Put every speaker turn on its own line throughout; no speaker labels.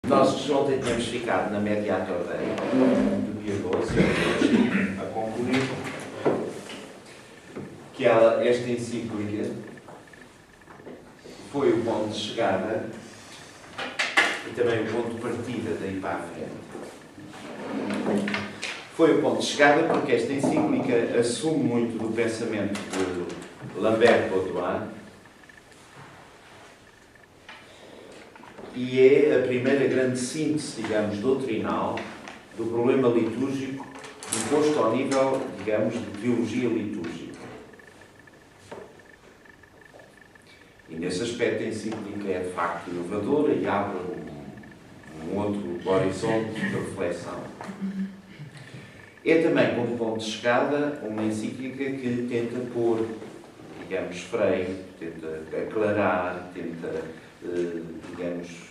Nós ontem tínhamos ficado na Mediator Dei do Pio XII a concluir que esta encíclica foi o ponto de chegada e também o ponto de partida daí para a frente. Foi o ponto de chegada porque esta encíclica assume muito do pensamento de Lambert Baudouin e é a primeira grande síntese, digamos, doutrinal do problema litúrgico imposto ao nível, digamos, de teologia litúrgica. E nesse aspecto a encíclica é de facto inovadora e abre um outro horizonte de reflexão. É também, como ponto de chegada, uma encíclica que tenta pôr, digamos, freio, tenta aclarar, tenta, digamos,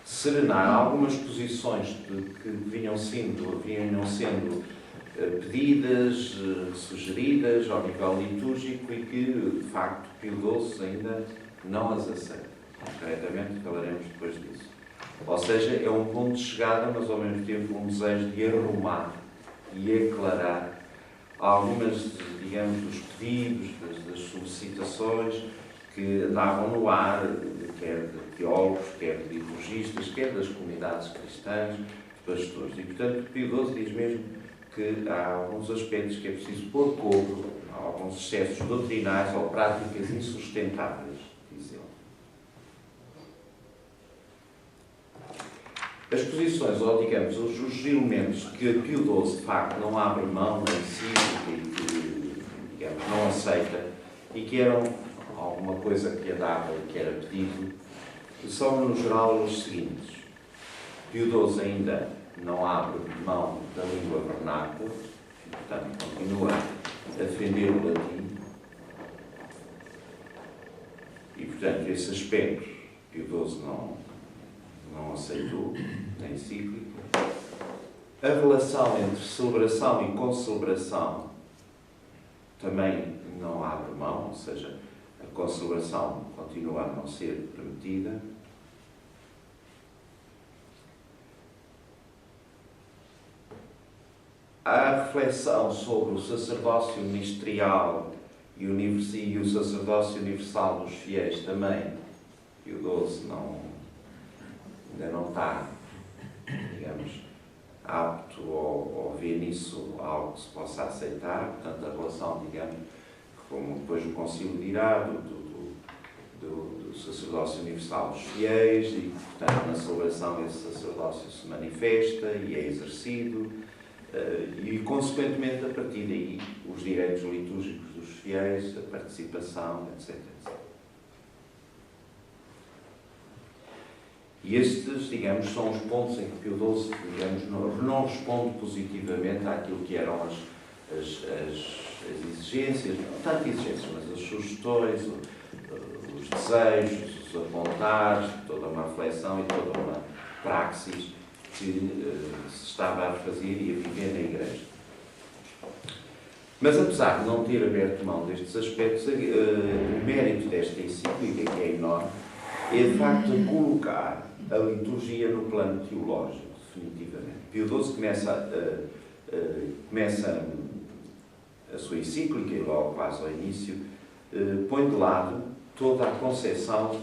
serenar algumas posições que vinham sendo pedidas, sugeridas ao nível litúrgico e que, de facto, Pio XII ainda não as aceita. Concretamente, falaremos depois disso. Ou seja, é um ponto de chegada, mas ao mesmo tempo um desejo de arrumar e aclarar algumas, digamos, dos pedidos, das solicitações que andavam no ar, quer de teólogos, quer de liturgistas, quer das comunidades cristãs, dos pastores. E, portanto, Pio XII diz mesmo que há alguns aspectos que é preciso pôr cobro, alguns excessos doutrinais ou práticas insustentáveis, diz ele. As posições, ou digamos, os elementos que Pio XII, de facto, não abre mão na encíclica e que, digamos, não aceita e que eram alguma coisa que lhe dava e que era pedido, são, no geral, os seguintes. Pio XII ainda não abre mão da língua vernácula, portanto, continua a defender o latim. E, portanto, esse aspecto Pio XII não aceitou na encíclica. A relação entre celebração e concelebração também não abre mão, ou seja, a concelebração continua a não ser permitida. A reflexão sobre o sacerdócio ministerial e o sacerdócio universal dos fiéis também, Pio XII ainda não está, digamos, apto ou vê nisso algo que se possa aceitar. Portanto, a relação, digamos, como depois o Concílio dirá, do sacerdócio universal dos fiéis e, portanto, na celebração esse sacerdócio se manifesta e é exercido e, consequentemente, a partir daí, os direitos litúrgicos dos fiéis, a participação, etc. E estes, digamos, são os pontos em que Pio XII, digamos, não responde positivamente àquilo que eram as exigências, não tanto exigências, mas as sugestões, os desejos, os apontares, toda uma reflexão e toda uma praxis que se estava a fazer e a viver na Igreja. Mas, apesar de não ter aberto mão destes aspectos, o mérito desta encíclica, que é enorme, é de facto colocar a liturgia no plano teológico, definitivamente. Pio XII começa a sua encíclica, e logo quase ao início, põe de lado toda a concepção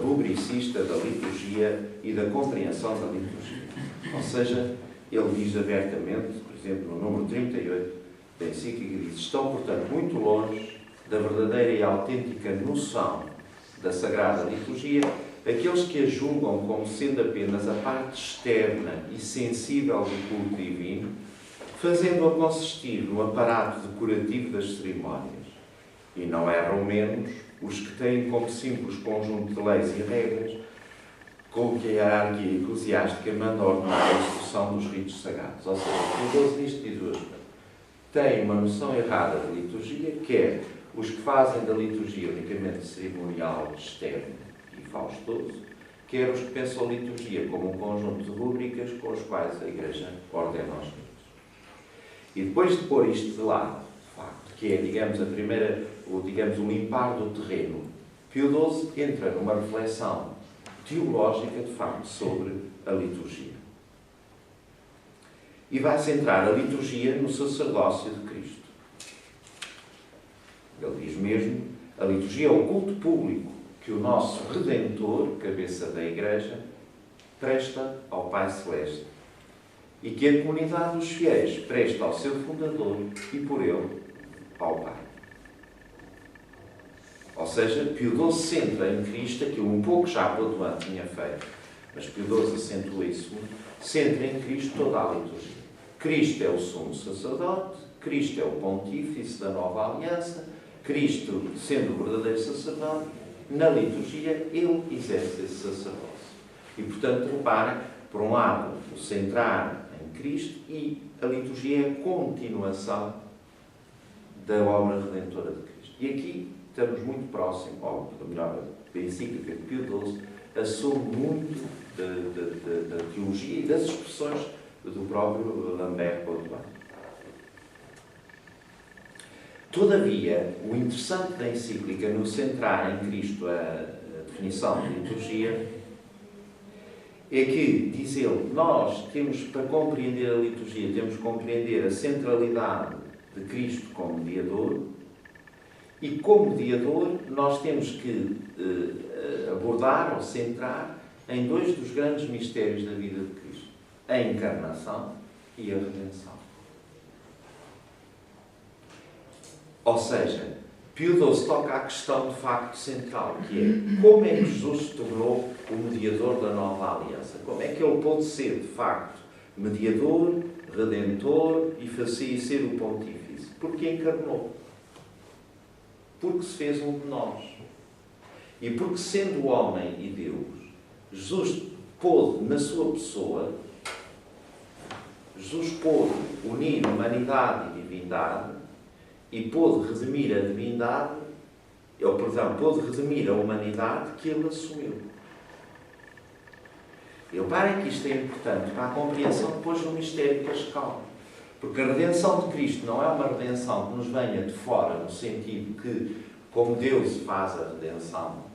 rubricista da liturgia e da compreensão da liturgia. Ou seja, ele diz abertamente, por exemplo, no número 38 da encíclica, diz: estão, portanto, muito longe da verdadeira e autêntica noção da Sagrada Liturgia aqueles que a julgam como sendo apenas a parte externa e sensível do culto divino, fazendo-a consistir no aparato decorativo das cerimónias. E não erram menos os que têm como simples conjunto de leis e regras com o que a hierarquia eclesiástica manda ordenar a execução dos ritos sagrados. Ou seja, Pio XII nisto diz duas coisas. Tem uma noção errada de liturgia, quer os que fazem da liturgia unicamente cerimonial externo e faustoso, quer os que pensam a liturgia como um conjunto de rúbricas com os quais a Igreja ordena os ritos. E depois de pôr isto de lado, de facto, que é, digamos, a primeira, o limpar do terreno, Pio XII entra numa reflexão teológica, de facto, sobre a liturgia. E vai centrar a liturgia no sacerdócio de Cristo. Ele diz mesmo, a liturgia é o culto público que o nosso Redentor, cabeça da Igreja, presta ao Pai Celeste e que a comunidade dos fiéis presta ao seu fundador e, por ele, ao Pai. Ou seja, Pio XII centra em Cristo aquilo um pouco já Baudouin tinha feito, mas Pio XII acentua isso muito, centra em Cristo toda a liturgia. Cristo é o sumo sacerdote, Cristo é o pontífice da nova aliança, Cristo, sendo o verdadeiro sacerdote, na liturgia ele exerce esse sacerdócio. E, portanto, reparem, por um lado, o centrar em Cristo, e a liturgia é a continuação da obra redentora de Cristo. E aqui estamos muito próximos, ou melhor, a encíclica de Pio XII assume muito da teologia e das expressões do próprio Lambert Baudouin. Todavia, o interessante da encíclica no centrar em Cristo a definição de liturgia é que, diz ele, nós temos, para compreender a liturgia, temos que compreender a centralidade de Cristo como mediador, e como mediador nós temos que abordar ou centrar em dois dos grandes mistérios da vida de Cristo: a encarnação e a redenção. Ou seja, Pio XII toca à questão de facto central, que é como é que Jesus se tornou o mediador da nova aliança? Como é que ele pôde ser, de facto, mediador, redentor e fazer ser o pontífice? Porque encarnou. Porque se fez um de nós. E porque, sendo homem e Deus, Jesus pôde, na sua pessoa, Jesus pôde unir humanidade e divindade e pôde redimir a divindade, ou, perdão, pôde redimir a humanidade que ele assumiu. E reparem que isto é importante para a compreensão depois do mistério pascal. Porque a redenção de Cristo não é uma redenção que nos venha de fora, no sentido que, como Deus faz a redenção,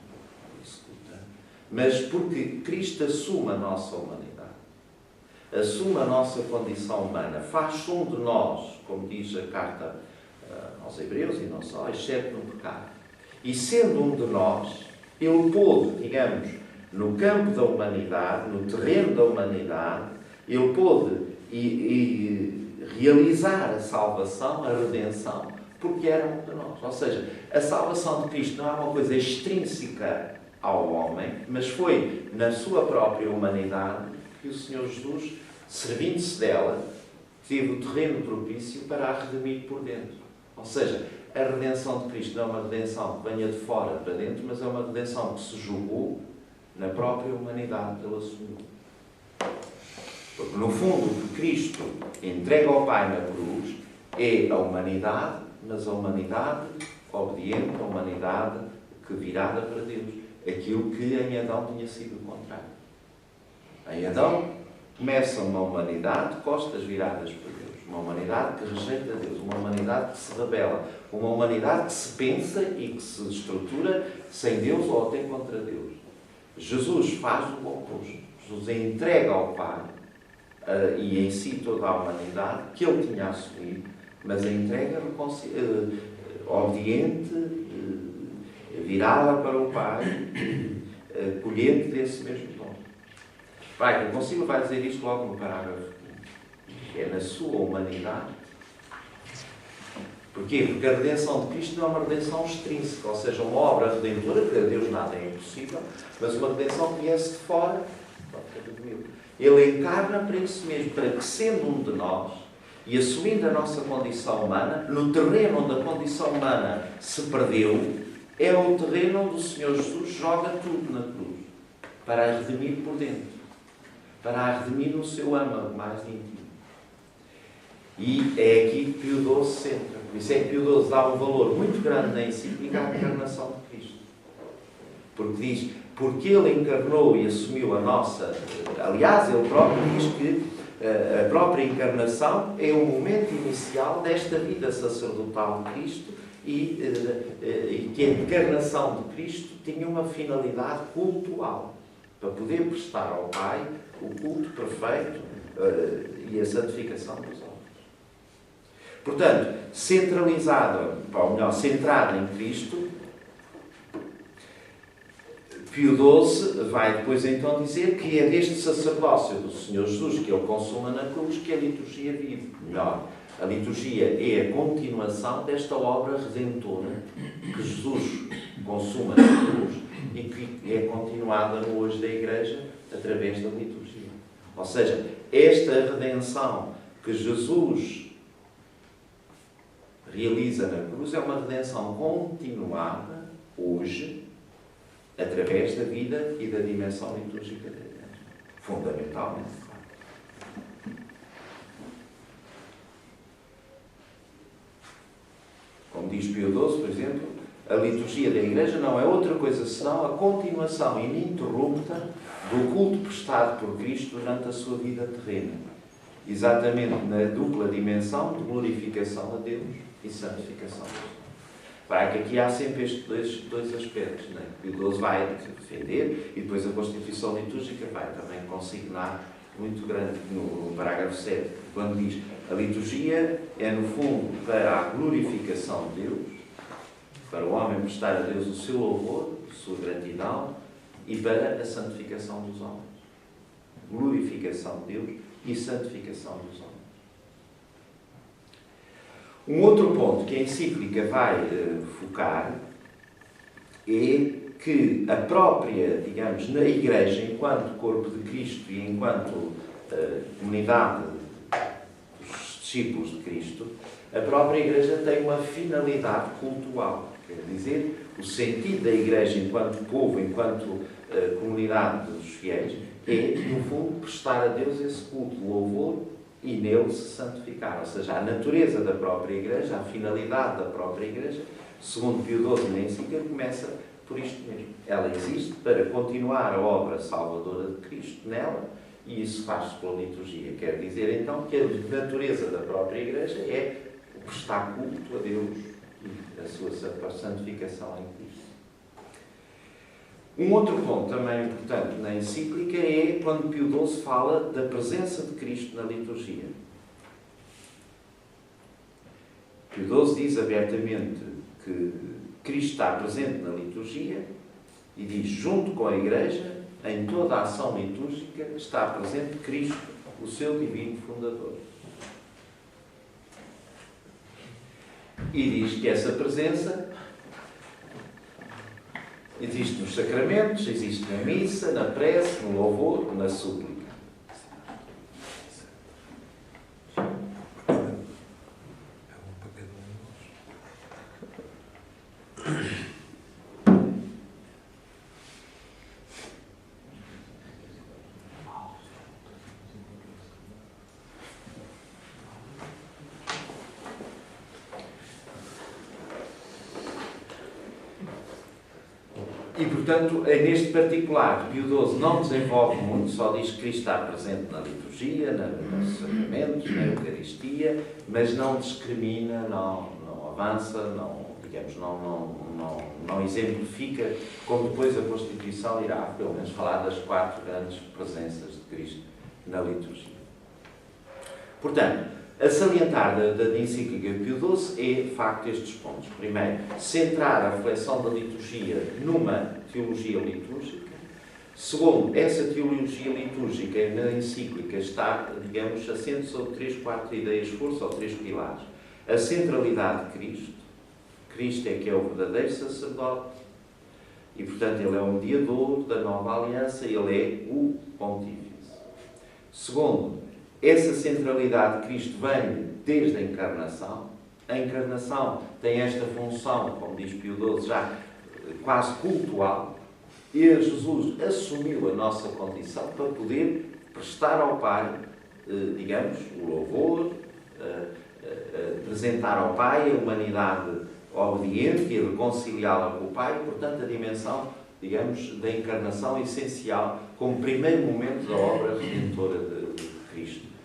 mas porque Cristo assume a nossa humanidade, assume a nossa condição humana, faz um de nós, como diz a carta aos Hebreus e não só, exceto no pecado. E sendo um de nós, ele pôde, digamos, no campo da humanidade, no terreno da humanidade, ele pôde realizar a salvação, a redenção, porque era um de nós. Ou seja, a salvação de Cristo não é uma coisa extrínseca ao homem, mas foi na sua própria humanidade que o Senhor Jesus, servindo-se dela, teve o terreno propício para a redimir por dentro. Ou seja, a redenção de Cristo não é uma redenção que venha de fora para dentro, mas é uma redenção que se jogou na própria humanidade que ele assumiu. Porque, no fundo, o que Cristo entrega ao Pai na cruz é a humanidade, mas a humanidade obediente, a humanidade que virada para Deus. Aquilo que em Adão tinha sido o contrário. Em Adão começa uma humanidade de costas viradas para Deus. Uma humanidade que rejeita Deus, uma humanidade que se rebela, uma humanidade que se pensa e que se estrutura sem Deus ou até contra Deus. Jesus faz o oposto. Jesus entrega ao Pai e em si toda a humanidade que ele tinha assumido, mas a entrega obediente, virada para o Pai, colhente desse mesmo dom. Pai, o Concílio vai dizer isto logo no parágrafo. É na sua humanidade. Porquê? Porque a redenção de Cristo não é uma redenção extrínseca, ou seja, uma obra redentora, que a Deus nada é impossível, mas uma redenção que viesse de fora. Ele encarna para isso mesmo, para que, sendo um de nós, e assumindo a nossa condição humana, no terreno onde a condição humana se perdeu, é o terreno onde o Senhor Jesus joga tudo na cruz, para a redimir por dentro, para a redimir no seu âmago mais íntimo. E é aqui que Pio XII centra. Por isso é que Pio XII dá um valor muito grande na encíclica à encarnação de Cristo. Porque diz, porque ele encarnou e assumiu a nossa... Aliás, ele próprio diz que a própria encarnação é o momento inicial desta vida sacerdotal de Cristo e que a encarnação de Cristo tinha uma finalidade cultural, para poder prestar ao Pai o culto perfeito e a santificação dos homens. Portanto, centralizada, ou melhor, centrada em Cristo, Pio XII vai depois então dizer que é deste sacerdócio do Senhor Jesus que ele consuma na cruz que a liturgia vive. Melhor, a liturgia é a continuação desta obra redentora que Jesus consuma na cruz e que é continuada no hoje da Igreja através da liturgia. Ou seja, esta redenção que Jesus realiza na cruz é uma redenção continuada hoje através da vida e da dimensão litúrgica da Igreja. Fundamentalmente, claro. Como diz Pio XII, por exemplo, a liturgia da Igreja não é outra coisa senão a continuação ininterrupta do culto prestado por Cristo durante a sua vida terrena. Exatamente na dupla dimensão de glorificação a Deus e santificação a Deus. Para que aqui há sempre estes dois aspectos, né? Que o 12 vai defender e depois a Constituição Litúrgica vai também consignar muito grande no parágrafo 7, quando diz a liturgia é no fundo para a glorificação de Deus, para o homem prestar a Deus o seu louvor, a sua gratidão e para a santificação dos homens. Glorificação de Deus e santificação dos homens. Um outro ponto que a encíclica vai focar é que a própria, digamos, na Igreja, enquanto corpo de Cristo e enquanto comunidade dos discípulos de Cristo, a própria Igreja tem uma finalidade cultual. Quer dizer, o sentido da Igreja enquanto povo, enquanto comunidade dos fiéis, é, no fundo, prestar a Deus esse culto de louvor e nele se santificar. Ou seja, a natureza da própria Igreja, a finalidade da própria Igreja, segundo Pio XII na encíclica, começa por isto mesmo. Ela existe para continuar a obra salvadora de Cristo nela e isso faz-se pela liturgia. Quer dizer, então, que a natureza da própria Igreja é o prestar culto a Deus e a sua santificação em Cristo. Um outro ponto também importante na encíclica é quando Pio XII fala da presença de Cristo na liturgia. Pio XII diz abertamente que Cristo está presente na liturgia e diz, junto com a Igreja, em toda a ação litúrgica, está presente Cristo, o seu divino fundador. E diz que essa presença existe nos sacramentos, existe na missa, na prece, no louvor, na súplica. E, portanto, neste particular, Pio XII não desenvolve muito, só diz que Cristo está presente na liturgia, nos sacramentos, na Eucaristia, mas não discrimina, não avança, não exemplifica, como depois a Constituição irá, pelo menos, falar das 4 grandes presenças de Cristo na liturgia. Portanto, a salientar da encíclica de Pio XII é, de facto, estes pontos. Primeiro, centrar a reflexão da liturgia numa teologia litúrgica. Segundo, essa teologia litúrgica na encíclica está, digamos, assente sobre 4 ideias força ou 3 pilares. A centralidade de Cristo. Cristo é que é o verdadeiro sacerdote e, portanto, ele é o mediador da nova aliança, ele é o pontífice. Segundo, essa centralidade de Cristo vem desde a encarnação. A encarnação tem esta função, como diz Pio XII, já quase cultual. E Jesus assumiu a nossa condição para poder prestar ao Pai, digamos, o louvor, apresentar ao Pai a humanidade obediente e reconciliá-la com o Pai. Portanto, a dimensão, digamos, da encarnação essencial como primeiro momento da obra redentora de Cristo.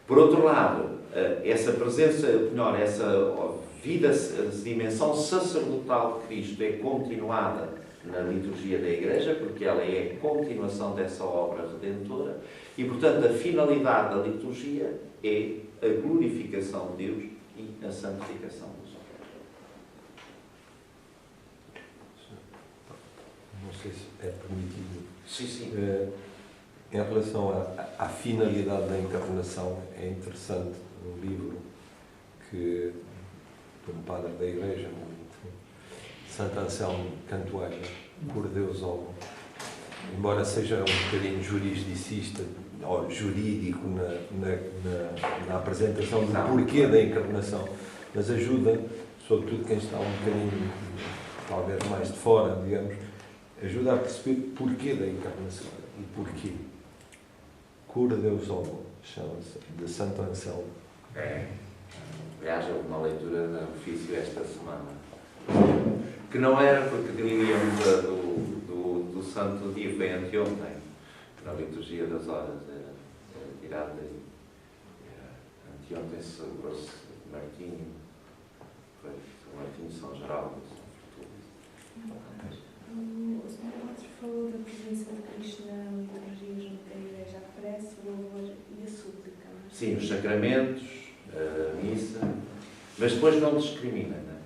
Por outro lado, essa presença, melhor, essa vida, essa dimensão sacerdotal de Cristo é continuada na liturgia da Igreja, porque ela é a continuação dessa obra redentora, e, portanto, a finalidade da liturgia é a glorificação de Deus e a santificação dos homens.
Não sei se é permitido.
Sim, sim.
Em relação à finalidade da encarnação, é interessante um livro que um padre da Igreja, Santo Anselmo Cantuária, Por Deus Homo, embora seja um bocadinho jurisdicista ou jurídico na apresentação do porquê da encarnação, mas ajuda, sobretudo quem está um bocadinho, talvez mais de fora, digamos, ajuda a perceber porquê da encarnação e porquê. Cura Deus Homo, chama-se, de Santo Anselmo.
Aliás, houve uma leitura no ofício esta semana, que não era porque líamos do santo dia, foi anteontem, na liturgia das horas, era tirado daí. Anteontem celebrou-se Martinho, foi São Martinho, São Geraldo,
O Sr. Padre falou da presença de Cristo na liturgia junto da Igreja, a prece, o louvor e a súplica.
Sim, os sacramentos, a missa, mas depois não discrimina, não é?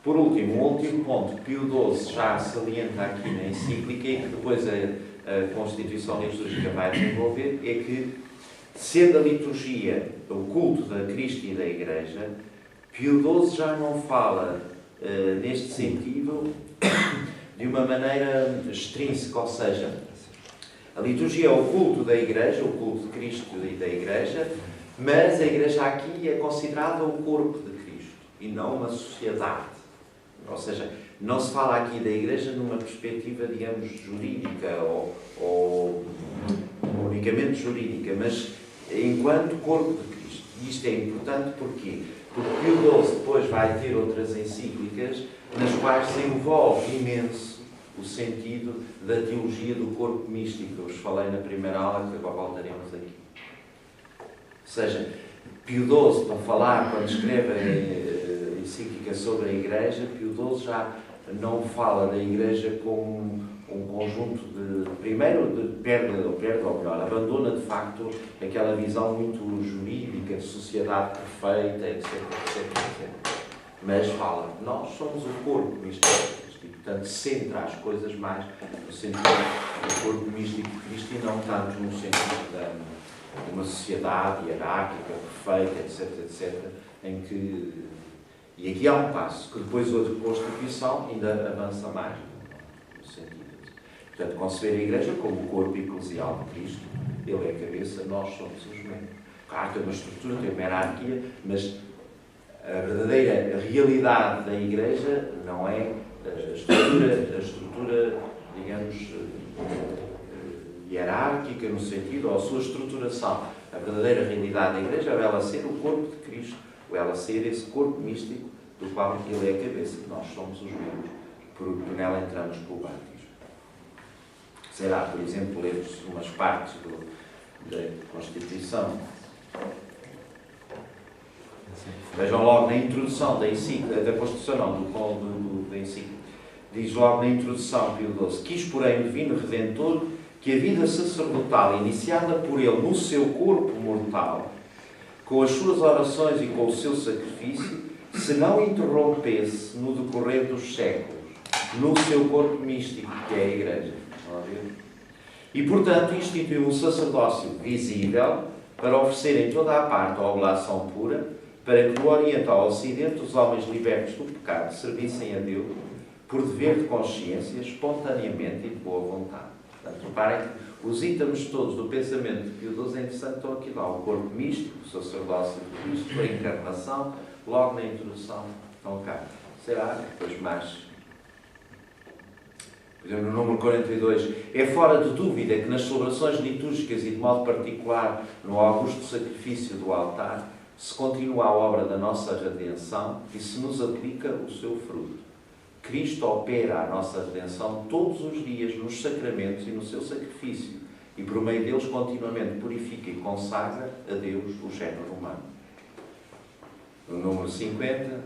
Por último, um último ponto que Pio XII já salienta aqui na encíclica e que depois a Constituição Litúrgica vai desenvolver, é que, sendo a liturgia o culto da Cristo e da Igreja, Pio XII já não fala neste sentido de uma maneira extrínseca, ou seja, a liturgia é o culto da Igreja, o culto de Cristo e da Igreja, mas a Igreja aqui é considerada o corpo de Cristo e não uma sociedade. Ou seja, não se fala aqui da Igreja numa perspectiva, digamos, jurídica ou unicamente jurídica, mas enquanto corpo de Cristo. E isto é importante porquê? Porque Pio XII depois vai ter outras encíclicas nas quais se envolve imenso o sentido da teologia do corpo místico. Eu vos falei na primeira aula, que agora voltaremos aqui. Ou seja, Pio XII, para falar, quando escreve a encíclica sobre a Igreja, Pio XII já não fala da Igreja como um conjunto de... Primeiro, perde, ou melhor, abandona de facto aquela visão muito jurídica de sociedade perfeita, etc, etc, etc. Mas fala, nós somos o corpo místico de Cristo e, portanto, centra as coisas mais no sentido do corpo místico de Cristo e não tanto no sentido de uma sociedade hierárquica, perfeita, etc, etc, em que... E aqui há um passo, que depois a Constituição ainda avança mais no sentido. Portanto, conceber a Igreja como o corpo eclesial de Cristo, Ele é a cabeça, nós somos os membros. Claro, tem uma estrutura, tem uma hierarquia, mas a verdadeira realidade da Igreja não é a estrutura, digamos, hierárquica no sentido, ou a sua estruturação. A verdadeira realidade da Igreja é ela ser o corpo de Cristo, ou ela ser esse corpo místico do qual Ele é a cabeça, nós somos os membros, porque nela entramos pelo batismo. Será, por exemplo, lermos umas partes da Constituição. Vejam logo na introdução da encíclica, da Constituição, não, da encíclica. Diz logo na introdução, Pio XII, quis, porém, o Divino Redentor que a vida sacerdotal, iniciada por ele no seu corpo mortal, com as suas orações e com o seu sacrifício, se não interrompesse no decorrer dos séculos, no seu corpo místico, que é a Igreja. E, portanto, instituiu um sacerdócio visível para oferecer em toda a parte a oblação pura, para que, do Oriente ao Ocidente, os homens libertos do pecado servissem a Deus por dever de consciência, espontaneamente e de boa vontade. Portanto, reparem que os itens todos do pensamento de Pio XII é interessante, estão aqui lá. O corpo místico, o sacerdócio de Cristo, a encarnação, logo na introdução, estão cá. Será que depois mais... Por exemplo, no número 42, é fora de dúvida que nas celebrações litúrgicas e de modo particular no augusto sacrifício do altar, se continua a obra da nossa redenção e se nos aplica o seu fruto. Cristo opera a nossa redenção todos os dias nos sacramentos e no seu sacrifício, e por meio deles continuamente purifica e consagra a Deus o género humano. No número 50,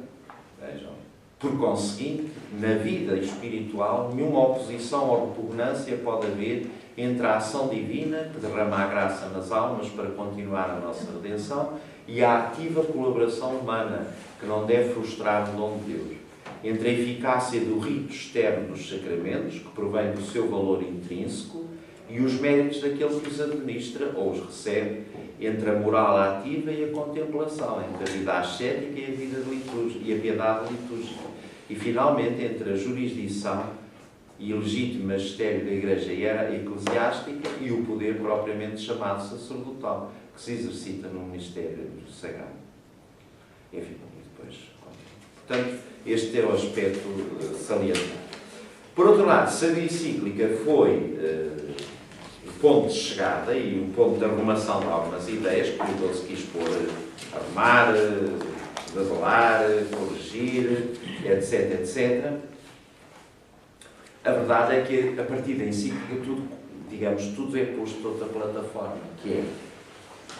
vejam, por conseguinte, na vida espiritual, nenhuma oposição ou repugnância pode haver entre a ação divina, que derrama a graça nas almas para continuar a nossa redenção, e a ativa colaboração humana, que não deve frustrar o dom de Deus. Entre a eficácia do rito externo dos sacramentos, que provém do seu valor intrínseco, e os méritos daquele que os administra ou os recebe, entre a moral ativa e a contemplação, entre a vida ascética e a vida de litúrgia, e a piedade litúrgica, e finalmente entre a jurisdição e o legítimo magistério da Igreja eclesiástica e o poder propriamente chamado sacerdotal, que se exercita no ministério sagrado. Enfim, depois. Portanto, este é o aspecto saliente. Por outro lado, se a encíclica foi o ponto de chegada e o ponto de arrumação de algumas ideias que o Pio XII quis pôr, arrumar, desabalar, corrigir, etc, etc. A verdade é que, a partir da encíclica, tudo é posto de outra plataforma, que é,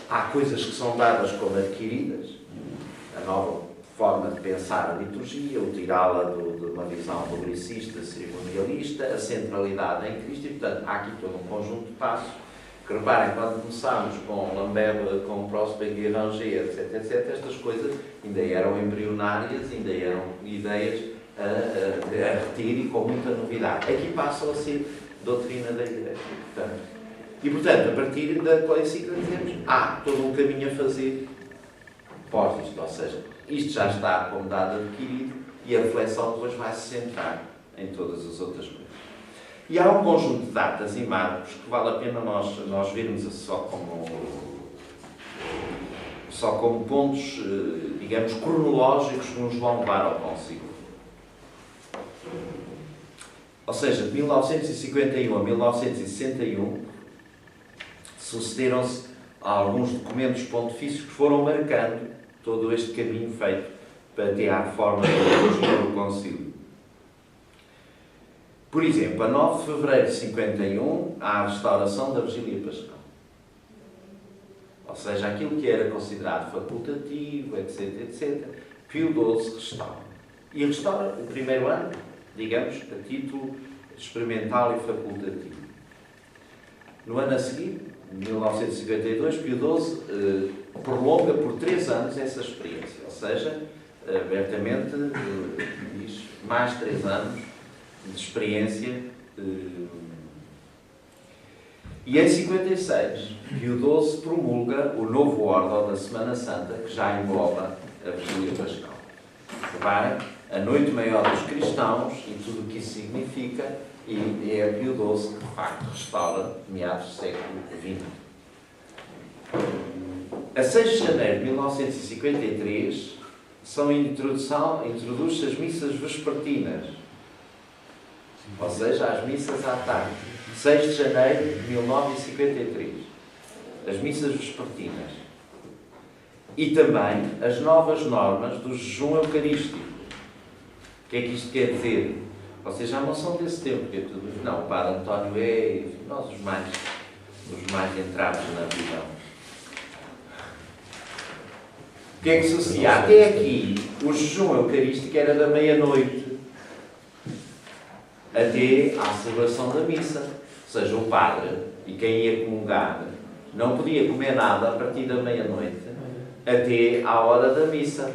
há coisas que são dadas como adquiridas, a nova forma de pensar a liturgia, o tirá-la de uma visão rubricista, cerimonialista, a centralidade em Cristo, e, portanto, há aqui todo um conjunto de passos, que reparem, quando começámos com Lambert, com Prosper e Ranger, etc, etc, estas coisas ainda eram embrionárias, ainda eram ideias a reter e com muita novidade. Aqui passam a ser doutrina da Igreja. Portanto, a partir da encíclica dizemos, há todo um caminho a fazer pós isto, ou seja, isto já está como dado adquirido e a reflexão depois vai se centrar em todas as outras coisas. E há um conjunto de datas e marcos que vale a pena nós vermos só como pontos, digamos, cronológicos que nos vão levar ao concílio. Ou seja, de 1951 a 1961 sucederam-se alguns documentos pontifícios que foram marcando todo este caminho feito para ter a reforma da liturgia do concílio. Por exemplo, a 9 de fevereiro de 51 há a restauração da vigília pascal. Ou seja, aquilo que era considerado facultativo, etc, etc, Pio XII restaura. E restaura o primeiro ano, digamos, a título experimental e facultativo. No ano a seguir, em 1952, Pio XII prolonga por 3 anos essa experiência, ou seja, abertamente diz mais 3 anos de experiência. E em 56, Pio XII promulga o novo ordem da Semana Santa, que já engloba a vigília pascal. Reparem, a noite maior dos cristãos e tudo o que isso significa, e é Pio XII que de facto restaura meados do século XX. A 6 de janeiro de 1953 introduz-se as missas vespertinas, ou seja, as missas à tarde. 6 de janeiro de 1953, as missas vespertinas. E também as novas normas do jejum eucarístico. O que é que isto quer dizer? Vocês já não são desse tempo, que é tudo. Não, o Padre António é, enfim, nós os mais entrados na visão. O que é que sucedia? Até aqui, o jejum eucarístico era da meia-noite até à celebração da missa. Ou seja, o padre e quem ia comungar não podia comer nada a partir da meia-noite até à hora da missa.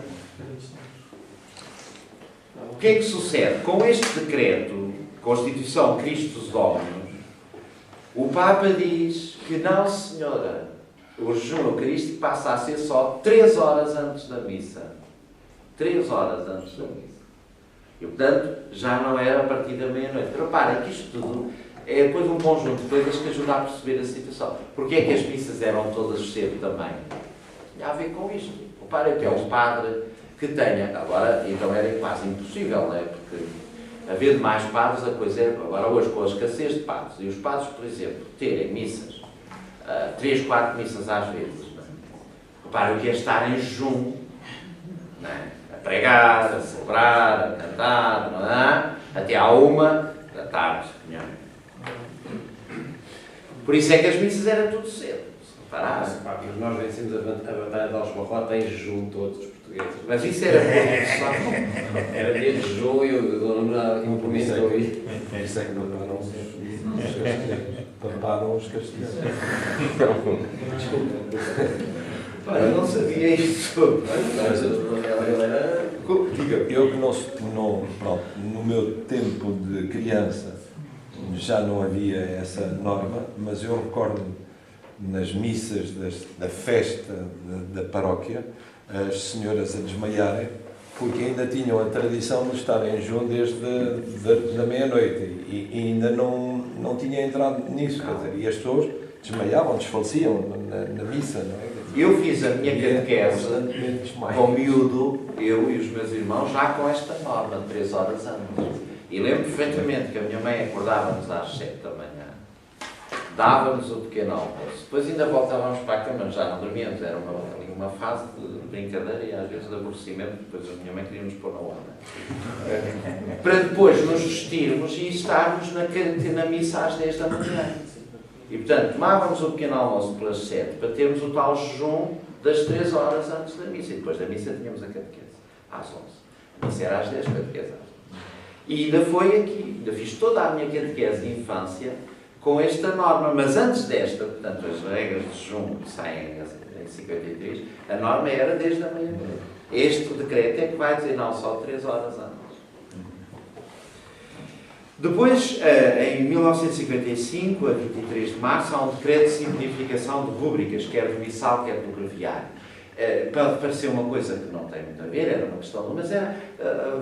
O que é que sucede? Com este decreto, Constituição Christus Dominus, o Papa diz que não, senhora, o jejum eucarístico passa a ser só 3 horas antes da missa. 3 horas antes da missa. E, portanto, já não era a partir da meia-noite. Reparem que isto tudo é depois um conjunto de coisas que ajuda a perceber a situação. Porquê é que as missas eram todas cedo também? Tinha a ver com isto. Reparem que é um padre que tenha... Agora, então era quase impossível, não é? Porque haver mais padres, a coisa é... Agora, hoje, com a escassez de padres, e os padres, por exemplo, terem missas, 3, 4 missas às vezes, não é? Reparem o que é estar em jejum, não é? A pregar, a celebrar, a cantar, não é? Até à 1 da tarde. Não é? Por isso é que as missas eram tudo cedo.
Mas nós vencemos a Batalha de Aljubarrota em jejum, todos os portugueses.
Mas isso era produção.
Era dia de jejum e eu lembrava que me prometo ouvir.
Por isso é que pamparam os castelhanos.
Eu não sabia isso.
Eu que pronto, no meu tempo de criança já não havia essa norma, mas eu recordo nas missas da festa da paróquia as senhoras a desmaiarem porque ainda tinham a tradição de estar em jejum desde da meia-noite e ainda não tinha entrado nisso, quer dizer, e as pessoas desmaiavam, desfaleciam na missa, não é?
Eu fiz a minha catequese com miúdo, eu e os meus irmãos, já com esta norma de 3 horas antes. E lembro perfeitamente que a minha mãe acordava-nos às 7 da manhã, dava-nos o pequeno almoço, depois ainda voltávamos para a cama, já não dormíamos, era uma fase de brincadeira e às vezes de aborrecimento, depois a minha mãe queria nos pôr na onda. Para depois nos vestirmos e estarmos na missa às 10 da manhã. E, portanto, tomávamos o pequeno almoço pelas 7 para termos o tal jejum das 3 horas antes da missa. E depois da missa tínhamos a catequese, às 11. A missa era às 10, a catequese às 11. E ainda foi aqui, ainda fiz toda a minha catequese de infância com esta norma. Mas antes desta, portanto, as regras de jejum que saem em 53, a norma era desde a meia-noite. Este decreto é que vai dizer não só 3 horas antes. Depois, em 1955, a 23 de março, há um decreto de simplificação de rúbricas, quer do missal, quer do breviário. Pode parecer uma coisa que não tem muito a ver, era uma questão, mas era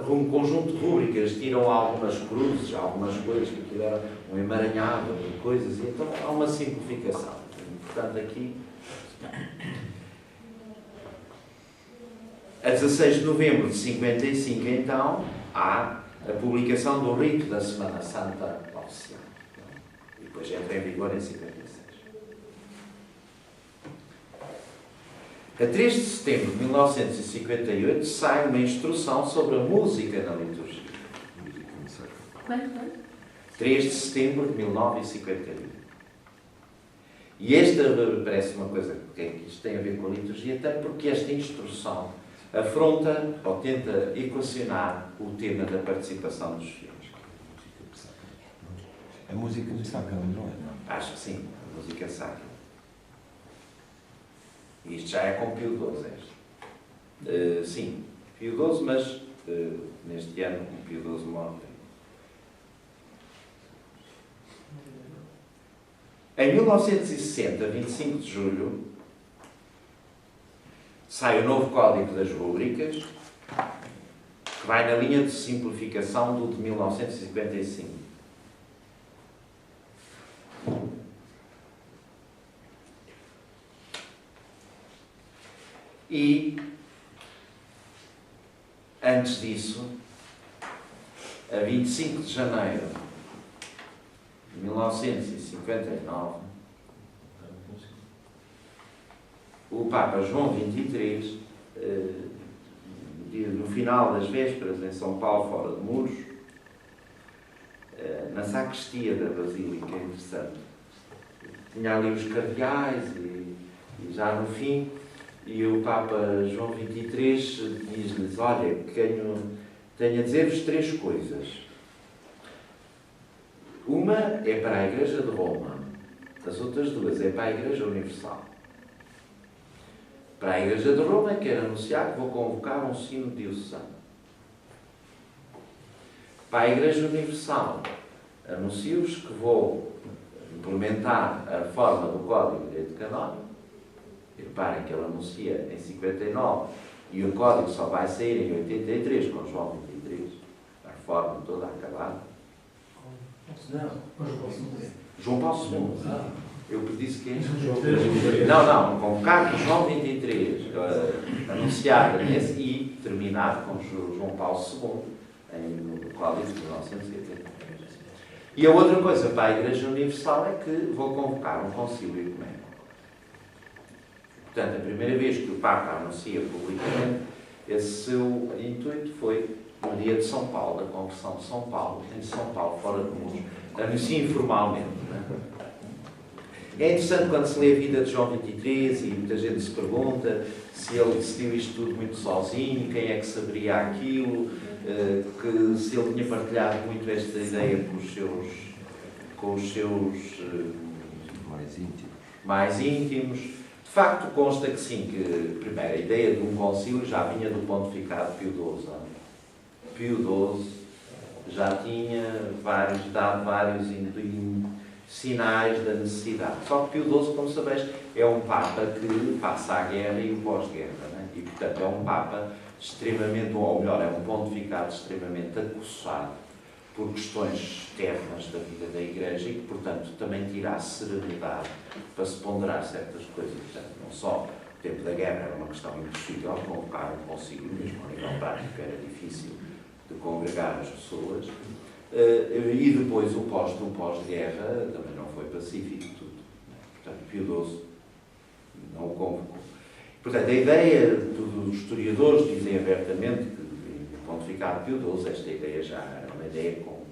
um conjunto de rúbricas, tiram algumas cruzes, algumas coisas, que aquilo era um emaranhado de coisas, e então há uma simplificação. Portanto, aqui, a 16 de novembro de 55, então, há a publicação do rito da Semana Santa oficial. E depois entra em vigor em 56. A 3 de setembro de 1958 sai uma instrução sobre a música na liturgia.
Quando?
3 de setembro de 1951. E esta parece uma coisa que isto tem a ver com a liturgia, até porque esta instrução afronta ou tenta equacionar o tema da participação dos fiéis.
A música sacra, não é?
Acho que sim, a música sacra. Isto já é com Pio XII. Sim, Pio XII, mas neste ano Pio XII morre. Em 1960, 25 de julho, sai o novo Código das Rúbricas, que vai na linha de simplificação do de 1955. E, antes disso, a 25 de janeiro de 1959, o Papa João XXIII, no final das vésperas, em São Paulo, fora de Muros, na sacristia da Basílica, interessante, tinha ali os cardeais e já no fim, e o Papa João XXIII diz-lhes: olha, tenho a dizer-vos 3 coisas. Uma é para a Igreja de Roma, as outras 2 é para a Igreja Universal. Para a Igreja de Roma, quero anunciar que vou convocar um sino diocesano. Para a Igreja Universal, anuncio-vos que vou implementar a reforma do Código de Direito Canónico. E reparem que ele anuncia em 59 e o Código só vai sair em 83, com João XXIII, a reforma toda acabada.
Não,
João Paulo II. Eu disse que não, convocar João XXIII, anunciado nesse e terminado com João Paulo II, no Código de 1983. E a outra coisa para a Igreja Universal é que vou convocar um concílio ecumênico. Portanto, a primeira vez que o Papa anuncia publicamente, esse seu intuito foi no dia de São Paulo, da conversão de São Paulo, em São Paulo, fora de Muros. Anuncia informalmente. Não é? É interessante quando se lê a vida de João XXIII e muita gente se pergunta se ele decidiu isto tudo muito sozinho, quem é que saberia aquilo, que se ele tinha partilhado muito esta ideia com os seus mais íntimos. De facto, consta que sim, que primeiro a ideia de um concílio já vinha do pontificado Pio XII. Pio XII já tinha dado vários sinais da necessidade. Só que Pio XII, como sabeis, é um Papa que passa a guerra e o pós-guerra, né? E, portanto, é um Papa extremamente, ou melhor, é um pontificado extremamente acossado por questões externas da vida da Igreja e que, portanto, também tira a serenidade para se ponderar certas coisas. Portanto, não só o tempo da guerra era uma questão impossível, convocar um concílio, mesmo a nível prático era difícil de congregar as pessoas, e depois o pós-guerra também não foi pacífico tudo. Portanto, Pio XII não o convocou. Portanto, a ideia dos historiadores dizem abertamente que o pontificado Pio XII, esta ideia já era uma ideia com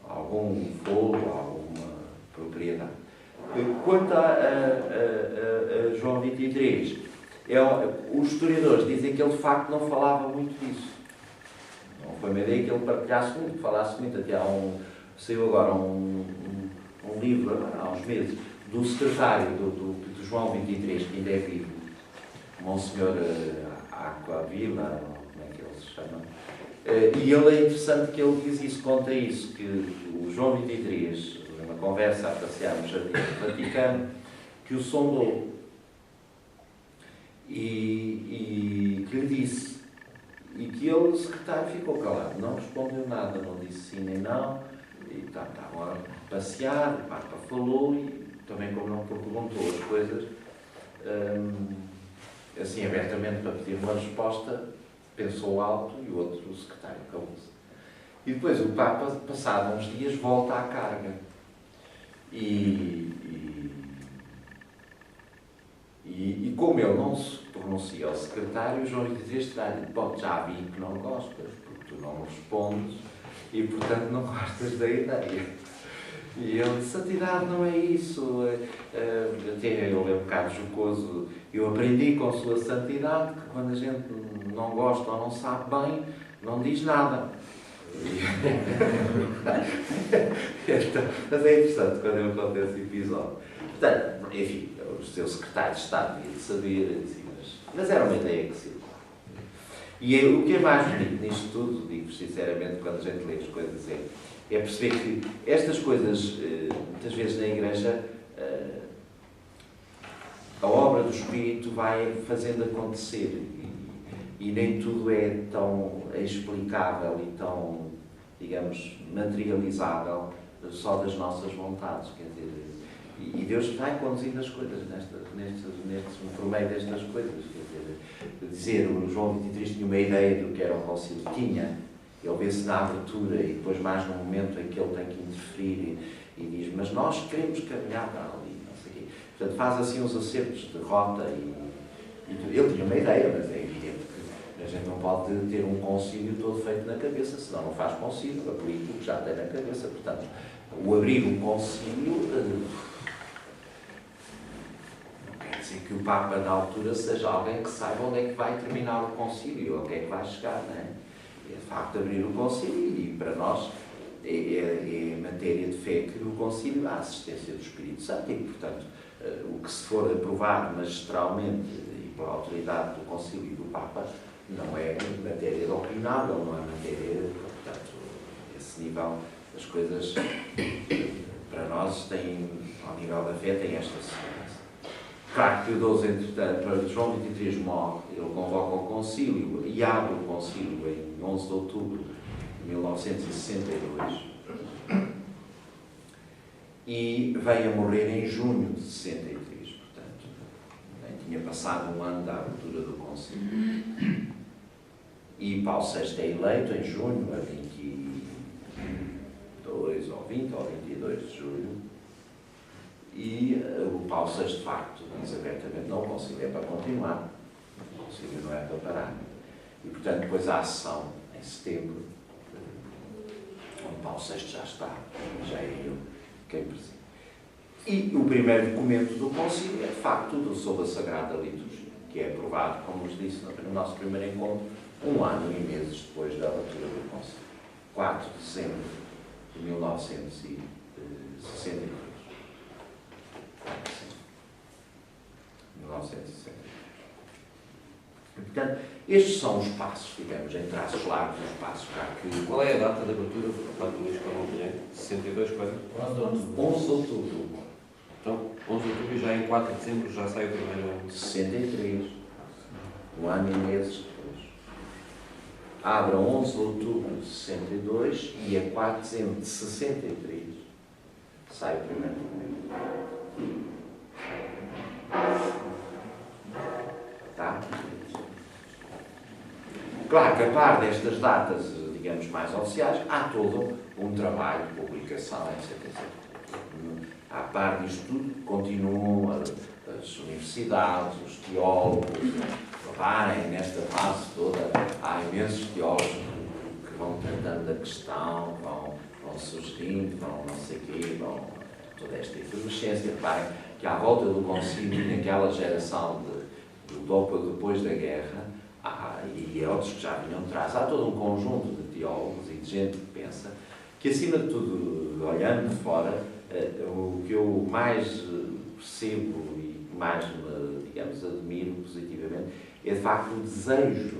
algum fogo, alguma propriedade. Quanto a João XXIII, os historiadores dizem que ele de facto não falava muito disso. Não foi uma ideia que ele partilhasse muito, falasse muito. Até saiu agora um livro, há uns meses, do secretário do João XXIII, que ainda é vivo, Monsenhor Aquavila, como é que ele se chama? E ele é interessante que ele diz isso, conta isso, que o João XXIII, numa conversa a passear no Jardim do Vaticano, que o sondou e que lhe disse, e que ele, o secretário, ficou calado, não respondeu nada, não disse sim nem não, e estavam a passear, o Papa falou e também, como não perguntou as coisas, assim abertamente para pedir uma resposta, pensou alto e o outro, o secretário, calou-se. E depois o Papa, passado uns dias, volta à carga. E como ele não se pronuncia ao secretário, João XXIII terá dito: bom, já vi que não gostas, porque tu não respondes e, portanto, não gostas da ideia. E ele disse: santidade não é isso. Até ele é um bocado jocoso. Eu aprendi com sua santidade que quando a gente não gosta ou não sabe bem, não diz nada. Mas é interessante quando ele conta esse episódio. Portanto, enfim, o seu secretário de Estado devia de saber, assim, mas era uma ideia que circulava. E o que é mais bonito nisto tudo, digo sinceramente, quando a gente lê as coisas, é perceber que estas coisas, muitas vezes na Igreja, a obra do Espírito vai fazendo acontecer e nem tudo é tão explicável e tão, digamos, materializável só das nossas vontades. Quer dizer, e Deus vai conduzindo as coisas por meio destas coisas. Quer dizer, o João XXIII tinha uma ideia do que era o concílio. Tinha. Ele vê-se na abertura e depois mais no momento em que ele tem que interferir e diz: mas nós queremos caminhar para ali, não sei o quê. Portanto, faz assim uns acertos de rota ele tinha uma ideia, mas é evidente que a gente não pode ter um concílio todo feito na cabeça, senão não faz concílio, aplica o que já tem na cabeça. Portanto, o abrir um concílio não quer dizer que o Papa na altura seja alguém que saiba onde é que vai terminar o concílio, ou onde é que vai chegar, não é? É de facto abrir o concílio e para nós é matéria de fé que no concílio há a assistência do Espírito Santo e, portanto, o que se for aprovado magistralmente e pela autoridade do concílio e do Papa não é matéria de opinável, não é matéria, portanto, esse nível das coisas para nós tem, ao nível da fé, tem esta segurança. Claro que Pio XII, entretanto, para João XXIII morre, ele convoca o concílio e abre o concílio em 11 de outubro de 1962 e vem a morrer em junho de 63, portanto, nem tinha passado um ano da abertura do concílio. E Paulo VI é eleito em junho, a 22 ou 20 ou 22 de julho. E o Paulo VI, de facto, diz abertamente: não, o concílio é para continuar, o concílio não é para parar. E, portanto, depois há a sessão, em setembro, onde Paulo VI já está, já é ele quem preside. E o primeiro documento do Concílio é, de facto, sobre a Sagrada Liturgia, que é aprovado, como vos disse no nosso primeiro encontro, 1 ano e meses depois da abertura do Concílio. 4 de dezembro de 1963. 1963. E, portanto, estes são os passos, digamos, em traços largos, os passos cá que...
Qual é a data de abertura do Padre Luís Carvalho? 62, quase?
11 de outubro.
Então, 11 de outubro e já em 4 de dezembro já sai o primeiro...
63. 1 ano e meses depois. Abre a 11 de outubro de 62 e a 4 de dezembro de 63 sai o primeiro documento. Tá? Claro que a par destas datas, digamos, mais oficiais, há todo um trabalho de publicação, etc. A par disto tudo, continuam as universidades, os teólogos. Reparem, nesta fase toda, há imensos teólogos que vão tratando da questão, vão sugerindo, vão não sei o quê, vão toda esta efervescência. Reparem que à volta do concílio, naquela geração depois da guerra, e outros que já vinham de trás, há todo um conjunto de teólogos e de gente que pensa que, acima de tudo, olhando de fora, o que eu mais percebo e mais me, digamos, admiro positivamente é, de facto, o desejo,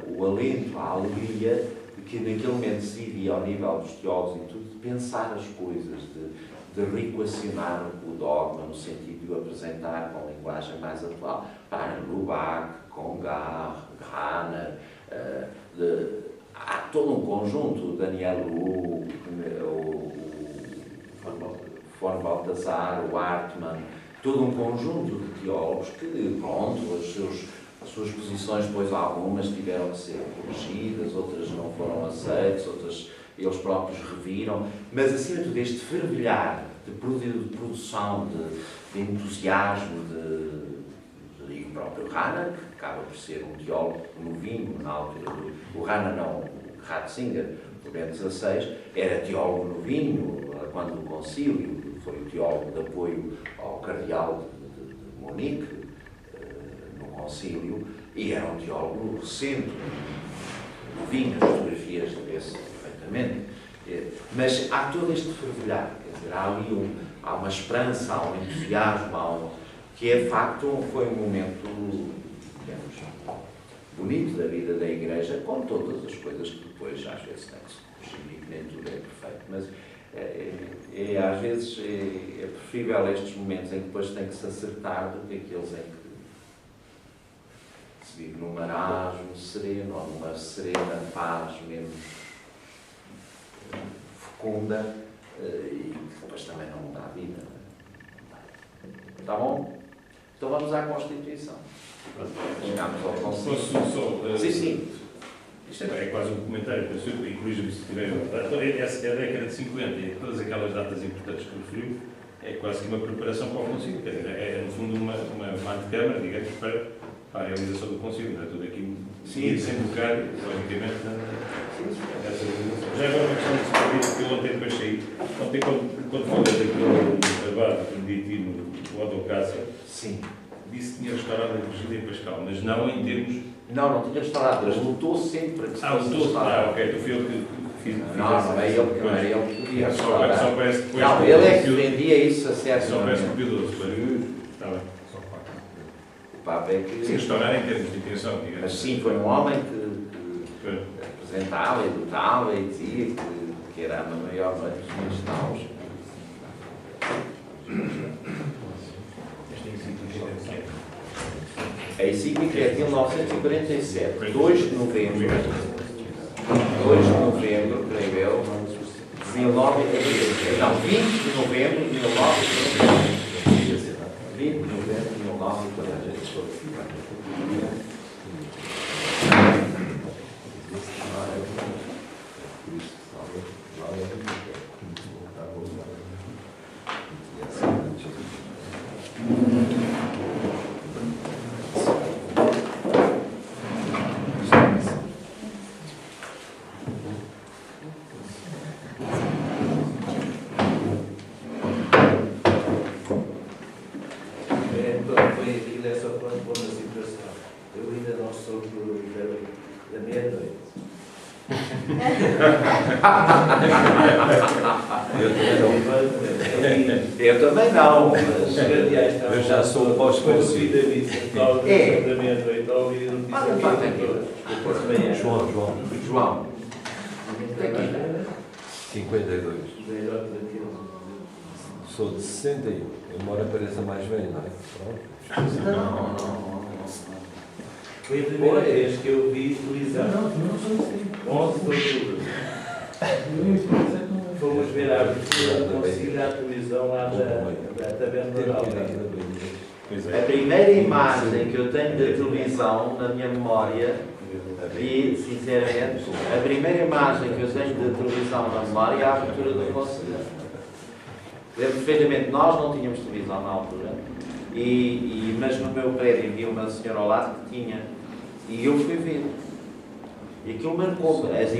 o alento, a alegria que naquele momento se vivia ao nível dos teólogos e tudo, de pensar as coisas, de reequacionar o dogma, no sentido de o apresentar com linguagem mais atual. Para Lubac, Congar, Rahner, há todo um conjunto, Daniel Wu, o von Balthasar, o Hartmann, todo um conjunto de teólogos que, pronto, as suas posições, depois algumas tiveram que ser corrigidas, outras não foram aceitas, outras eles próprios reviram, mas acima de tudo este fervilhar de produção, de entusiasmo, e o próprio Rahner, que acaba por ser um teólogo novinho na altura o Rahner não, o Ratzinger, do Bento XVI, era teólogo novinho, quando o concílio, foi o teólogo de apoio ao cardeal de Munique, no concílio, e era um teólogo recente, novinho, as fotografias vê-se perfeitamente. Mas há todo este fervilhar, quer dizer, há ali há uma esperança, há um entusiasmo, que é de facto foi um momento, digamos, bonito da vida da Igreja, com todas as coisas que depois às vezes tem que se corrigir e que nem tudo é perfeito, mas às vezes é preferível estes momentos em que depois tem que se acertar do que aqueles em que se vive num marasmo sereno ou numa serena paz menos fecunda e depois também não dá vida. Está bom? Então vamos à Constituição. Chegámos ao Conselho. Sim, sim.
Isto é quase um comentário, e corrija-me se estiver errado. Essa é a década de 50 e todas aquelas datas importantes que referiu, é quase que uma preparação para o Concílio. Quer dizer, é no fundo uma antecâmara, digamos, para a realização do Concílio. Não é? Tudo aqui desembocar, logicamente, nessa realização. Já agora uma questão de se que eu ontem depois saí. Ontem, quando falei daquele abade beneditino, o Adocácio, disse que tinha restaurado a liturgia em Pascal, mas não em termos...
Não tinha restaurado, mas lutou sempre para que se fosse restaurado.
Ok, então fui eu que fiz.
Não é ele que podia restaurar.
Só parece que depois...
Não, ele é que vendia isso a certo.
Só parece que pediu-se. Está bem.
O Papa é que...
Sim, restaurar em termos de intenção, digamos.
Mas sim, foi um homem que apresentava e lutava e dizia que era a maior dos cristãos. A encíclica é de 1947, 2 de novembro, creio eu, 1947. Não, 20 de novembro de 1947. 20 de novembro de 1947.
aquilo é só para pôr na situação. Eu ainda não sou da meia-noite.
Eu também não,
Os cardeais estavam
Eu já sou pós-concílio.
da meia-noite, ao ouvir o
João,
João.
52. Sou de 61. Embora pareça mais velho, não é? Pronto.
Foi a primeira vez que eu vi televisão. 11 de outubro. Fomos ver a abertura do concílio à televisão lá da Taberna da Aldeia.
Pois
A
é.
primeira imagem que eu tenho da televisão na minha memória, e sinceramente, a primeira imagem que eu tenho da televisão na memória é a abertura do concílio. Lembro perfeitamente, nós não tínhamos televisão na altura, mas no meu prédio havia uma senhora ao lado que tinha, e eu fui ver. E aquilo marcou-me. As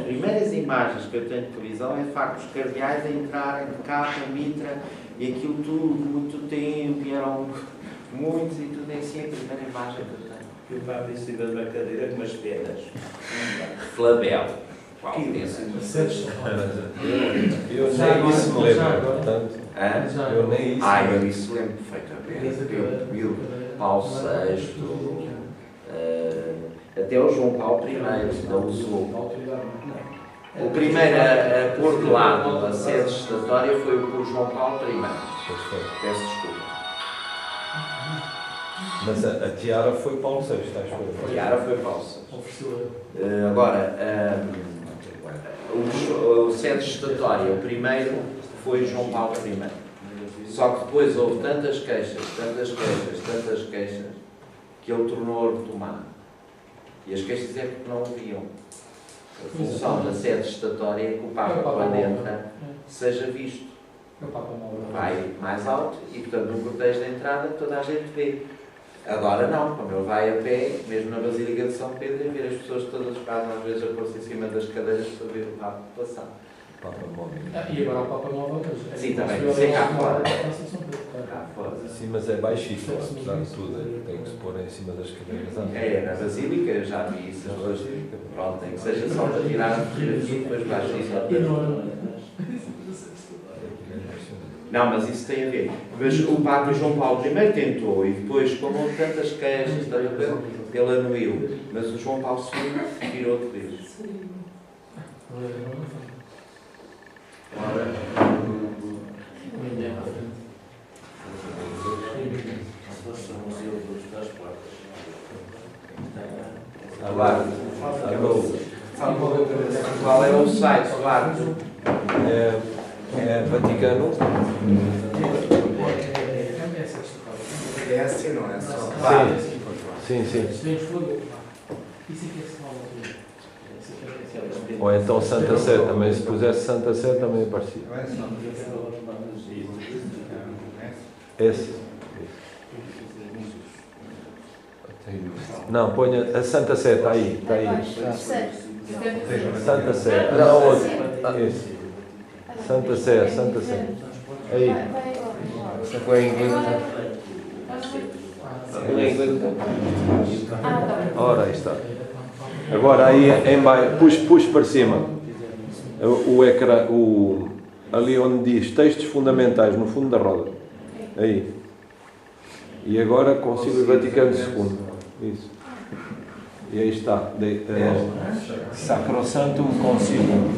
primeiras imagens que eu tenho de televisão é de facto os cardeais a entrarem de capa, mitra, e aquilo tudo, muito tempo, e eram muitos, e tudo assim, a primeira imagem que eu tenho.
E o Papa em cima de uma cadeira com umas pedras.
Flabel. Qual
Que
pensa?
Eu nem isso me lembro, portanto.
Hã?
Eu nem isso.
Eu isso lembro perfeitamente. Eu vi o Paulo VI, até o João Paulo I ainda usou. O primeiro a pôr de lado a sede estatória foi o João Paulo I.
Pois foi.
Peço desculpa.
Mas a tiara foi Paulo VI, estás a ver?
A tiara foi Paulo VI. Agora, o sede estatória, o primeiro foi João Paulo I. Só que depois houve tantas queixas, que ele tornou a retomar. E as queixas é porque não ouviam. A função da sede estatória é que o Papa, quando entra, seja visto. Vai mais alto e, portanto, no cortejo de entrada toda a gente vê. Agora não, como ele vai a pé, mesmo na Basílica de São Pedro, e ver as pessoas todas passam às vezes a pôr-se em cima das cadeiras para ver o Papa passar.
Papa móvel.
E agora o Papa Móvel.
Sim, também. Isso é cá fora. Cá fora.
Sim, mas é baixíssimo, apesar de tudo. Tem que se pôr em cima das cadeiras antes.
É, na Basílica, eu já vi isso. Pronto, tem que seja só para tirar a fotografia e depois baixo isso. Não, mas isso tem a ver. Mas o Papa João Paulo I tentou e depois, como houve tantas queixas, ele anuiu. Mas o João Paulo II virou de vez. Agora, qual é o site, claro?
É Vaticano.
É assim, não é? Só.
Sim.
Isso é que
Ou então Santa Sé também. Se pusesse Santa Sé também aparecia. Esse. Não, ponha a Santa Sé, está aí. Santa Sé. Não, outro. Esse. Santa Sé. Aí.
Foi em inglês.
Ora, aí está. Agora aí em baixo, puxe para cima. O ecrã, ali onde diz textos fundamentais, no fundo da roda. Aí. E agora Concílio Vaticano II. Isso. E aí está. Sacrosantum Concilium.